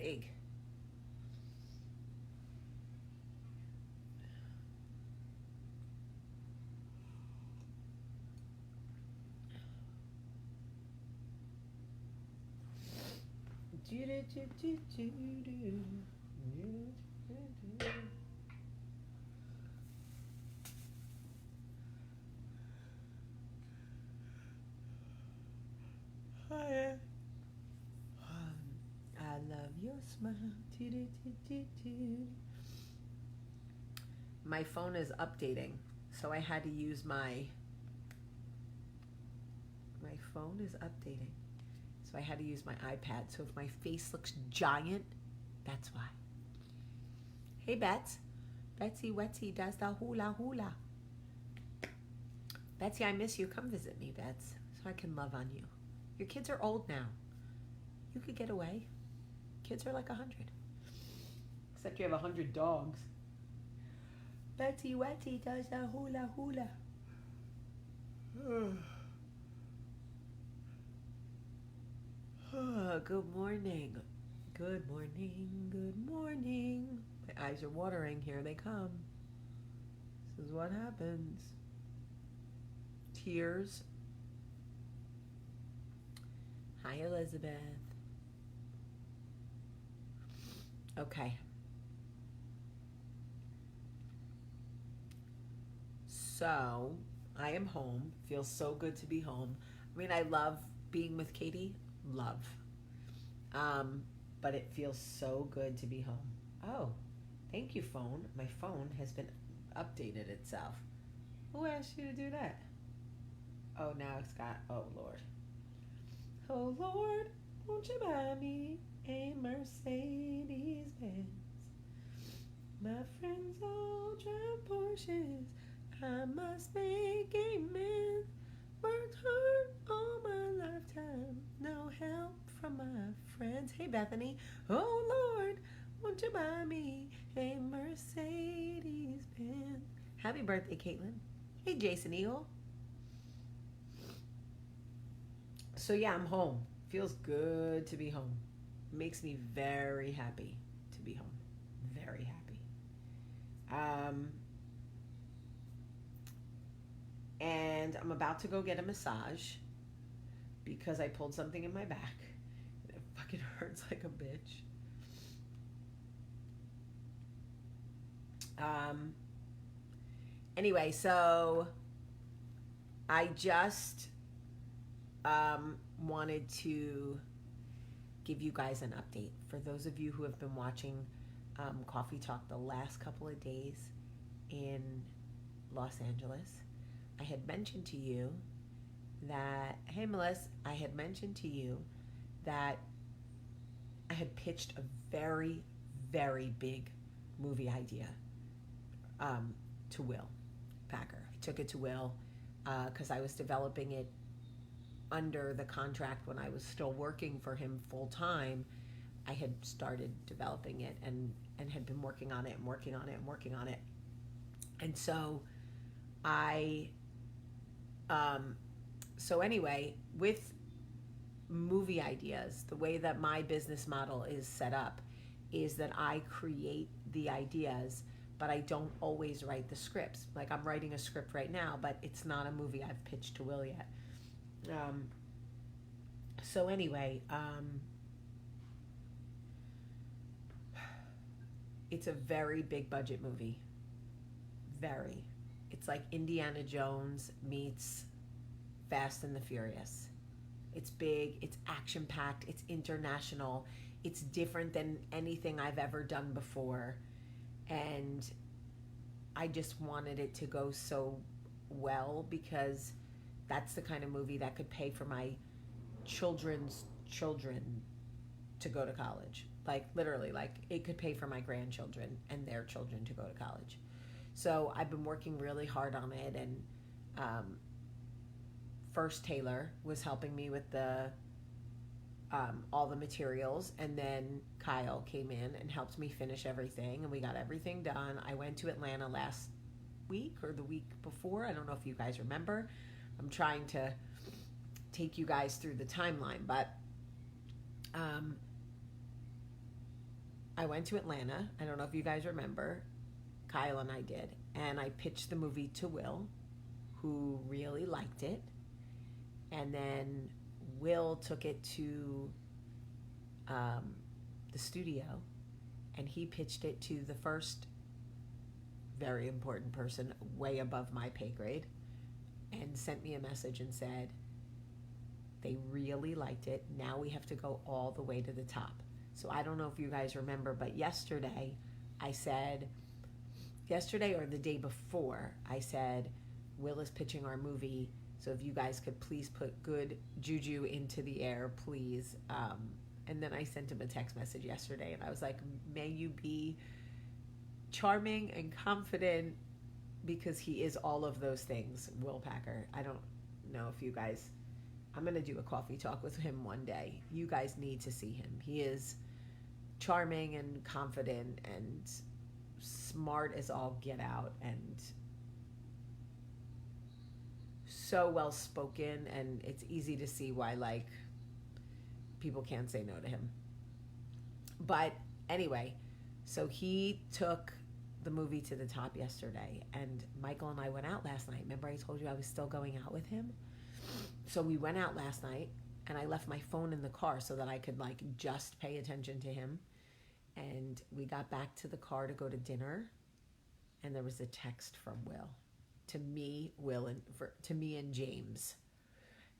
big. I love your smile. My phone is updating, so I had to use my phone is updating. So I had to use my iPad. So if my face looks giant, that's why. Hey, Bets. Betsy Wetsy does the hula hula. Betsy, I miss you. Come visit me, Bets, so I can love on you. Your kids are old now. You could get away. Kids are like 100. Except you have 100 dogs. Betsy Wetsy does the hula hula. Good morning. Good morning. Good morning. My eyes are watering. Here they come. This is what happens. Tears. Hi, Elizabeth. Okay. So, I am home. Feels so good to be home. I mean, I love being with Katie. Love. But it feels so good to be home. Oh, thank you, phone. My phone has been updated itself. Who asked you to do that? Oh, now it's got, oh, Lord. Oh, Lord, won't you buy me a Mercedes Benz? My friends all drive Porsches. I must make amends. Worked hard all my lifetime. No help from my friends. Hey, Bethany. Oh, Lord, won't you buy me a Mercedes Benz? Happy birthday, Caitlin. Hey, Jason Eagle. So, yeah, I'm home. Feels good to be home. Makes me very happy to be home. Very happy. And I'm about to go get a massage because I pulled something in my back. It fucking hurts like a bitch. Anyway, so I just wanted to give you guys an update. For those of you who have been watching Coffee Talk the last couple of days in Los Angeles, I had mentioned to you that, hey, Melissa, I had mentioned to you that I had pitched a very, very big movie idea to Will Packer. I took it to Will because I was developing it under the contract when I was still working for him full time. I had started developing it and had been working on it and working on it and working on it. And so so anyway, with movie ideas, the way that my business model is set up is that I create the ideas, but I don't always write the scripts. Like, I'm writing a script right now, but it's not a movie I've pitched to Will yet. So anyway, it's a very big budget movie. Very. It's like Indiana Jones meets Fast and the Furious. It's big, it's action-packed, it's international, it's different than anything I've ever done before. And I just wanted it to go so well because that's the kind of movie that could pay for my children's children to go to college. Like, literally, like, it could pay for my grandchildren and their children to go to college. So I've been working really hard on it, and first Taylor was helping me with the all the materials, and then Kyle came in and helped me finish everything, and we got everything done. I went to Atlanta last week or the week before. I don't know if you guys remember. I'm trying to take you guys through the timeline, but I went to Atlanta. I don't know if you guys remember. Kyle and I did. And I pitched the movie to Will, who really liked it. And then Will took it to the studio, and he pitched it to the first very important person way above my pay grade, and sent me a message and said, they really liked it. Now we have to go all the way to the top. So I don't know if you guys remember, but yesterday or the day before, I said, Will is pitching our movie, so if you guys could please put good juju into the air, please. And then I sent him a text message yesterday, and I was like, may you be charming and confident, because he is all of those things, Will Packer. I don't know if you guys, I'm going to do a coffee talk with him one day. You guys need to see him. He is charming and confident and smart as all get out, and so well spoken, and it's easy to see why, like, people can't say no to him. But anyway, so he took the movie to the top yesterday, and Michael and I went out last night. Remember I told you I was still going out with him? So we went out last night, and I left my phone in the car so that I could, like, just pay attention to him. And we got back to the car to go to dinner, and there was a text from Will to me, to me and James.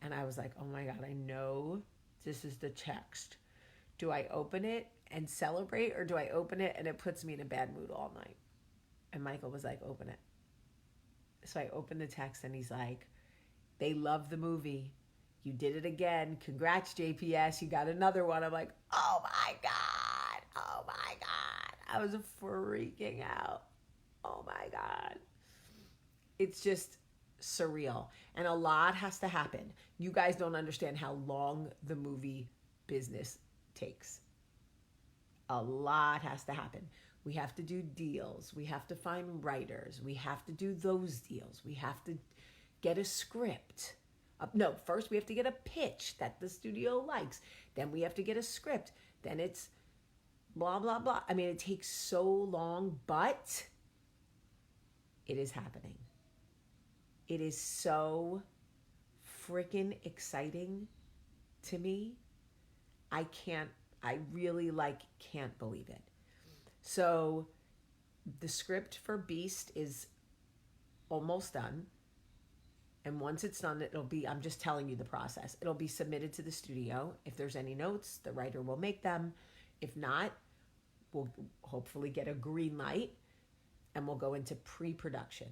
And I was like, oh my God, I know this is the text. Do I open it and celebrate, or do I open it and it puts me in a bad mood all night? And Michael was like, open it. So I opened the text, and he's like, they love the movie. You did it again. Congrats, JPS. You got another one. I'm like, oh my God. Oh my God. I was freaking out. Oh my God. It's just surreal. And a lot has to happen. You guys don't understand how long the movie business takes. A lot has to happen. We have to do deals. We have to find writers. We have to do those deals. We have to get a script. No, first we have to get a pitch that the studio likes. Then we have to get a script. Then it's blah, blah, blah. I mean, it takes so long, but it is happening. It is so freaking exciting to me. I really can't believe it. So the script for Beast is almost done. And once it's done, I'm just telling you the process. It'll be submitted to the studio. If there's any notes, the writer will make them. If not, we'll hopefully get a green light, and we'll go into pre-production.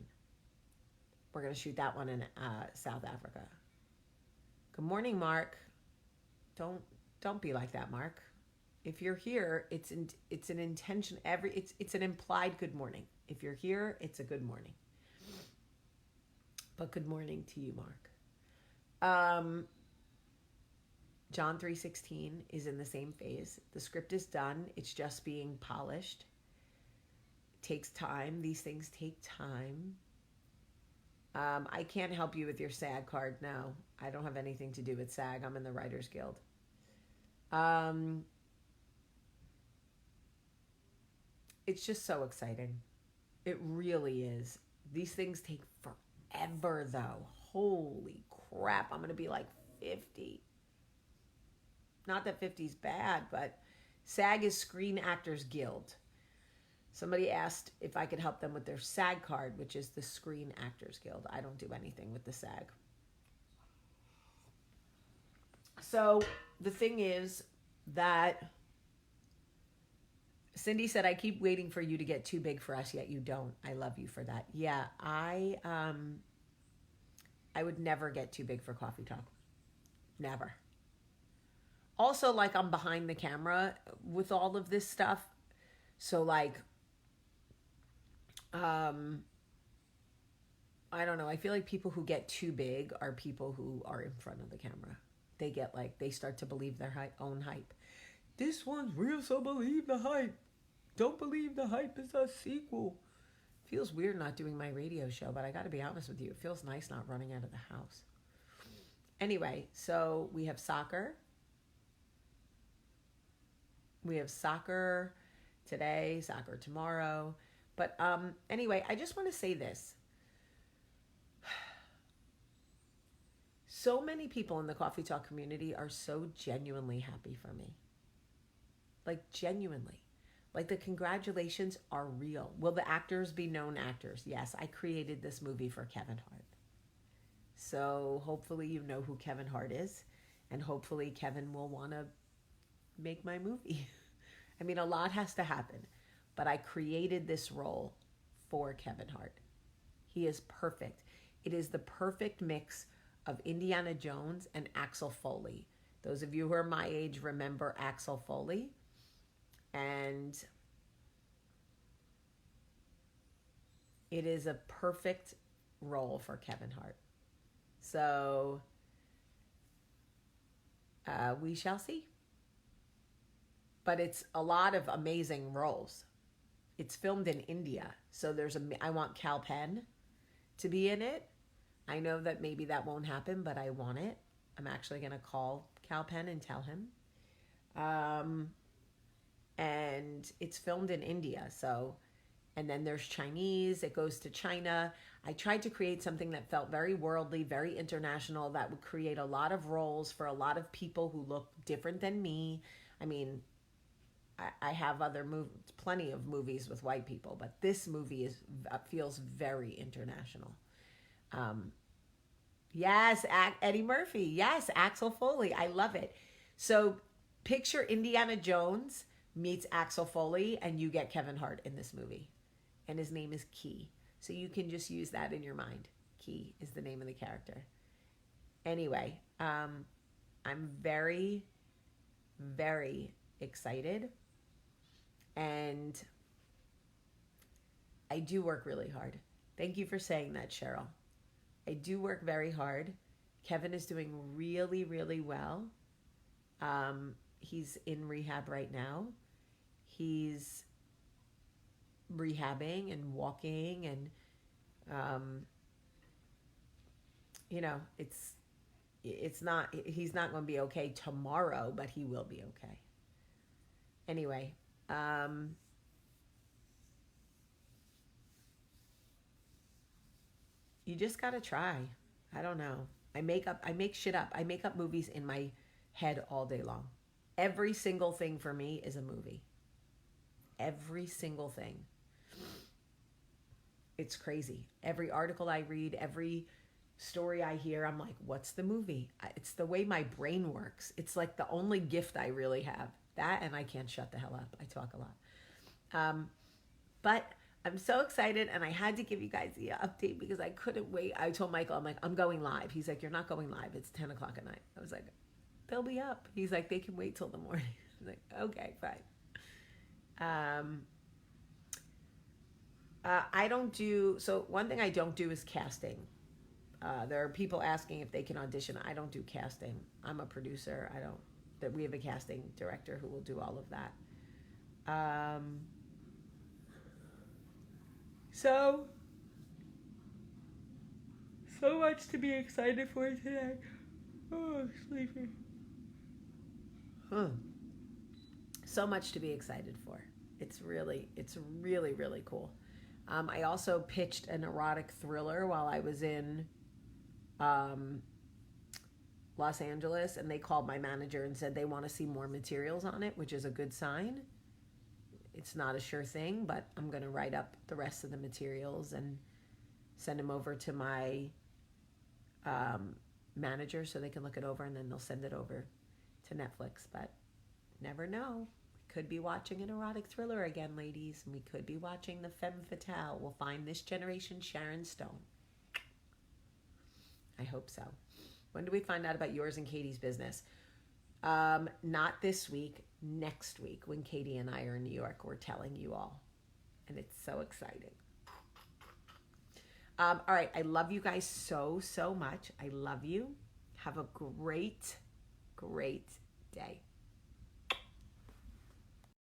We're going to shoot that one in South Africa. Good morning, Mark. Don't be like that, Mark. If you're here, it's an intention. It's an implied good morning. If you're here, it's a good morning. But good morning to you, Mark. John 3:16 is in the same phase. The script is done. It's just being polished. It takes time. These things take time. I can't help you with your SAG card. No, I don't have anything to do with SAG. I'm in the Writers Guild. It's just so exciting. It really is. These things take forever, though. Holy crap. I'm going to be like 50. Not that 50 is bad, but SAG is Screen Actors Guild. Somebody asked if I could help them with their SAG card, which is the Screen Actors Guild. I don't do anything with the SAG. So the thing is that Cindy said, I keep waiting for you to get too big for us, yet you don't. I love you for that. Yeah, I would never get too big for Coffee Talk. Never. Also, like, I'm behind the camera with all of this stuff. So, like, I don't know. I feel like people who get too big are people who are in front of the camera. They get like, they start to believe their own hype. This one's real, so believe the hype. Don't believe the hype is a sequel. Feels weird not doing my radio show, but I got to be honest with you. It feels nice not running out of the house. Anyway, so we have soccer. today, soccer tomorrow. But anyway, I just want to say this. So many people in the Coffee Talk community are so genuinely happy for me. Like, genuinely. Like, the congratulations are real. Will the actors be known actors? Yes, I created this movie for Kevin Hart. So hopefully you know who Kevin Hart is. And hopefully Kevin will want to make my movie. I mean, a lot has to happen. But I created this role for Kevin Hart. He is perfect. It is the perfect mix of Indiana Jones and Axel Foley. Those of you who are my age remember Axel Foley. And it is a perfect role for Kevin Hart. So we shall see. But it's a lot of amazing roles. It's filmed in India. So I want Kal Penn to be in it. I know that maybe that won't happen, but I want it. I'm actually going to call Kal Penn and tell him. And it's filmed in India. So, and then there's Chinese. It goes to China. I tried to create something that felt very worldly, very international, that would create a lot of roles for a lot of people who look different than me. I mean, I have plenty of movies with white people, but this movie feels very international. Yes, Eddie Murphy. Yes, Axel Foley. I love it. So picture Indiana Jones meets Axel Foley, and you get Kevin Hart in this movie. And his name is Key. So you can just use that in your mind. Key is the name of the character. Anyway, I'm very, very excited. And I do work really hard. Thank you for saying that, Cheryl. I do work very hard. Kevin is doing really, really well. He's in rehab right now. He's rehabbing and walking, and he's not going to be okay tomorrow, but he will be okay. Anyway, you just got to try. I don't know. I make shit up. I make up movies in my head all day long. Every single thing for me is a movie. Every single thing. It's crazy. Every article I read, every story I hear, I'm like, what's the movie? It's the way my brain works. It's like the only gift I really have. That, and I can't shut the hell up. I talk a lot. But I'm so excited, and I had to give you guys the update because I couldn't wait. I told Michael, I'm like, I'm going live. He's like, you're not going live. It's 10 o'clock at night. I was like, they'll be up. He's like, they can wait till the morning. I was like, okay, fine. So one thing I don't do is casting. There are people asking if they can audition. I don't do casting. I'm a producer. We have a casting director who will do all of that. So much to be excited for today. Oh, I'm sleepy. So much to be excited for. It's really, really cool. I also pitched an erotic thriller while I was in Los Angeles, and they called my manager and said they want to see more materials on it, which is a good sign. It's not a sure thing, but I'm going to write up the rest of the materials and send them over to my manager so they can look it over, and then they'll send it over to Netflix. But never know. We could be watching an erotic thriller again, ladies, and we could be watching the Femme Fatale. We'll find this generation Sharon Stone. I hope so. When do we find out about yours and Katie's business? Not this week. Next week, when Katie and I are in New York, we're telling you all. And it's so exciting. All right. I love you guys so much. I love you. Have a great day.